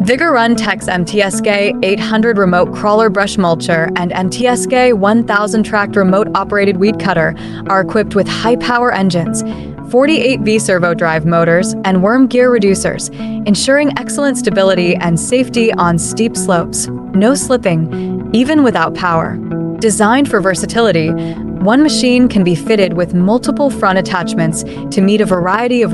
Vigorun MTSK1000 remote crawler brush mulcher and MTSK1000 tracked remote operated weed cutter are equipped with high-power engines, 48 V-servo drive motors, and worm gear reducers, ensuring excellent stability and safety on steep slopes. No slipping, even without power. Designed for versatility, one machine can be fitted with multiple front attachments to meet a variety of